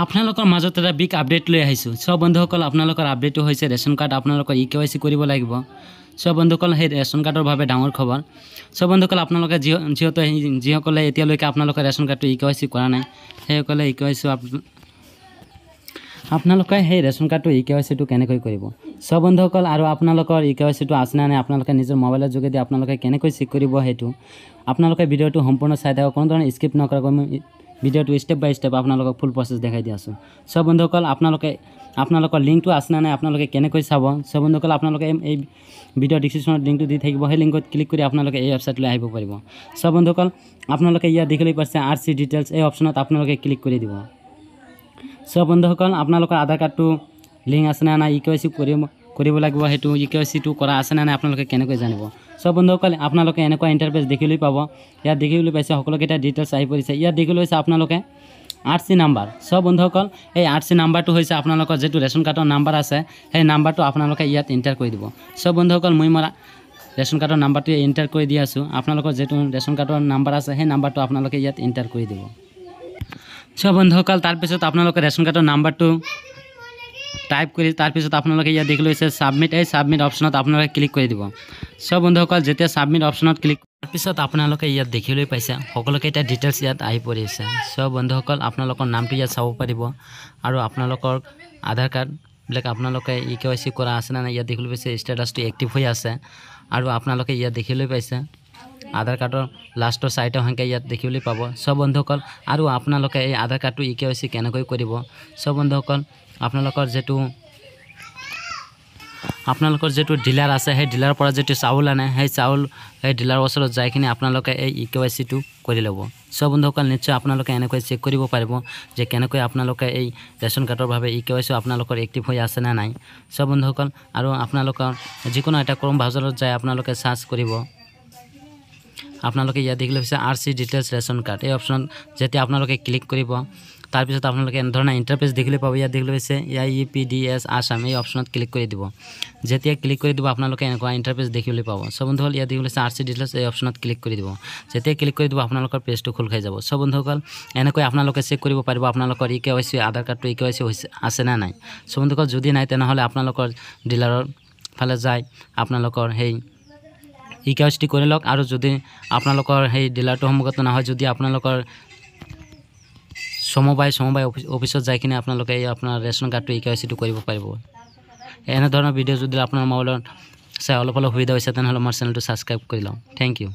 আপোনালোকৰ মাজত এটা বিগ আপডেট লৈ আহিছোঁ। সব বন্ধুসকল আপোনালোকৰ আপডেটটো হৈছে ৰেচন কাৰ্ড আপোনালোকৰ ইকেৱাইচি কৰিব লাগিব। সব বন্ধুসকল সেই ৰেচন কাৰ্ডৰ বাবে ডাঙৰ খবৰ। সব বন্ধুসকল আপোনালোকে যিসকলে এতিয়ালৈকে আপোনালোকৰ ৰেচন কাৰ্ডটো ইকেৱাইচি কৰা নাই সেইসকলে ইকেৱাইচি আপোনালোকে সেই ৰেচন কাৰ্ডটো ইকেৱাইচিটো কেনেকৈ কৰিব। সব বন্ধুসকল আৰু আপোনালোকৰ ইকেৱাইচিটো আছে নে নাই আপোনালোকে নিজৰ মোবাইলৰ যোগেদি আপোনালোকে কেনেকৈ চেক কৰিব সেইটো আপোনালোকে ভিডিঅ'টো সম্পূৰ্ণ চাই থাকক। কোনো ধৰণৰ স্কিপ নকৰাকৈ মই ভিডিঅ'টো স্টেপ বাই স্টেপ আপোনালোকক ফুল প্ৰচেছ দেখাই দি আছোঁ। সব বন্ধুসকল আপোনালোকৰ লিংকটো আছে নে নাই আপোনালোকে কেনেকৈ চাব। সব বন্ধুসকল আপোনালোকে এই ভিডিঅ' ডিছক্ৰিপশ্যনত লিংকটো দি থাকিব। সেই লিংকত ক্লিক কৰি আপোনালোকে এই ৱেবছাইটলৈ আহিব পাৰিব। সব বন্ধুসকল আপোনালোকে ইয়াত দেখিবলৈ পাইছে RC ডিটেইলছ, এই অপশ্যনত আপোনালোকে ক্লিক কৰি দিব। সব বন্ধুসকল আপোনালোকৰ আধাৰ কাৰ্ডটো লিংক আছে নে নাই ইকেৱাইচি কৰিব লাগিব, সেইটো ইকেৱাইচিটো কৰা আছে নে নাই আপোনালোকে কেনেকৈ জানিব। সব বন্ধুসকল আপোনালোকে এনেকুৱা ইণ্টাৰফেচ দেখিবলৈ পাব। ইয়াত দেখিবলৈ পাইছে সকলোকেইটা ডিটেইলছ আহি পৰিছে। ইয়াত দেখিবলৈ পাইছে আপোনালোকে RC নাম্বাৰ। সব বন্ধুসকল এই RC নাম্বাৰটো হৈছে আপোনালোকৰ যিটো ৰেচন কাৰ্ডৰ নাম্বাৰ আছে সেই নাম্বাৰটো আপোনালোকে ইয়াত এণ্টাৰ কৰি দিব। সব বন্ধুসকল মই ৰেচন কাৰ্ডৰ নাম্বাৰটো এণ্টাৰ কৰি দি আছোঁ। আপোনালোকৰ যিটো ৰেচন কাৰ্ডৰ নাম্বাৰ আছে সেই নাম্বাৰটো আপোনালোকে ইয়াত এণ্টাৰ কৰি দিব। সব বন্ধুসকল তাৰপিছত আপোনালোকে ৰেচন কাৰ্ডৰ নাম্বাৰটো টাইপ কৰি তাৰপিছত আপোনালোকে ইয়াত দেখিবলৈ পাইছে ছাবমিট, এই ছাবমিট অপশ্যনত আপোনালোকে ক্লিক কৰি দিব। সব বন্ধুসকল যেতিয়া ছাবমিট অপশ্যনত ক্লিক তাৰপিছত আপোনালোকে ইয়াত দেখিবলৈ পাইছে সকলোকেইটা ডিটেইলছ ইয়াত আহি পৰিছে। সব বন্ধুসকল আপোনালোকৰ নামটো ইয়াত চাব পাৰিব আৰু আপোনালোকৰ আধাৰ কাৰ্ডবিলাক আপোনালোকে ইকেৱাইচি কৰা আছে নে নাই ইয়াত দেখিবলৈ পাইছে ষ্টেটাছটো এক্টিভ হৈ আছে আৰু আপোনালোকে ইয়াত দেখিবলৈ পাইছে আধাৰ কাৰ্ডৰ লাষ্টৰ 4টা সংখ্যা ইয়াত দেখিবলৈ পাব। সব বন্ধুসকল আৰু আপোনালোকে এই আধাৰ কাৰ্ডটো ইকেৱাইচি কেনেকৈ কৰিব। সব বন্ধুসকল আপোনালোকৰ যিটো ডিলাৰ আছে সেই ডিলাৰৰ পৰা যিটো চাউল আনে সেই ডিলাৰৰ ওচৰত যাই কিনে আপোনালোকে এই ইকেৱাইচিটো কৰি ল'ব। সব বন্ধুসকল নিশ্চয় আপোনালোকে এনেকৈ চেক কৰিব পাৰিব যে কেনেকৈ আপোনালোকে এই ৰেচন কাৰ্ডৰ বাবে ইকেৱাইচি আপোনালোকৰ এক্টিভ হৈ আছে নে নাই। সব বন্ধুসকল আৰু আপোনালোকৰ যিকোনো এটা ক্ৰম ব্ৰাউজাৰত যায় আপোনালোকে চাৰ্চ কৰিব। আপোনালোকে ইয়াত দেখিবলৈ পাইছে RC ডিটেইলছ ৰেচন কাৰ্ড, এই অপশ্যনত যেতিয়া আপোনালোকে ক্লিক কৰিব তাৰপিছত আপোনালোকে এনেধৰণৰ ইণ্টাৰফেচ দেখিবলৈ পাব। ইয়াত দেখিবলৈ পাইছে EIPDS আসাম, এই অপশ্যনত ক্লিক কৰি দিব। যেতিয়া ক্লিক কৰি দিব আপোনালোকে এনেকুৱা ইণ্টাৰফেচ দেখিবলৈ পাব। সব বন্ধুসকল ইয়াত দেখিবলৈ পাইছে RC ডিটেইলছ, এই অপশ্যনত ক্লিক কৰি দিব। যেতিয়া ক্লিক কৰি দিব আপোনালোকৰ পেজটো খোল খাই যাব। সব বন্ধুসকল এনেকৈ আপোনালোকে চেক কৰিব পাৰিব আপোনালোকৰ ইকেৱাইচি আধাৰ কাৰ্ডটো ইকেৱাইচি আছে নে নাই। সব বন্ধুসকল যদি নাই তেনেহ'লে আপোনালোকৰ ডিলাৰৰ ফালে যায় আপোনালোকৰ সেই ইকেৱাইচি কৰি লওক। আৰু যদি আপোনালোকৰ সেই ডিলাৰটো সন্মুখত নহয়, যদি আপোনালোকৰ সমবায় অফিচত যাই কিনে আপোনালোকে এই আপোনাৰ ৰেচন কাৰ্ডটো ইকেৱাইচিটো কৰিব পাৰিব। এনেধৰণৰ ভিডিঅ' যদি আপোনাৰ মোবাইলত চাই অলপ সুবিধা হৈছে তেনেহ'লে মোৰ চেনেলটো ছাবস্ক্ৰাইব কৰি লওক। Thank U.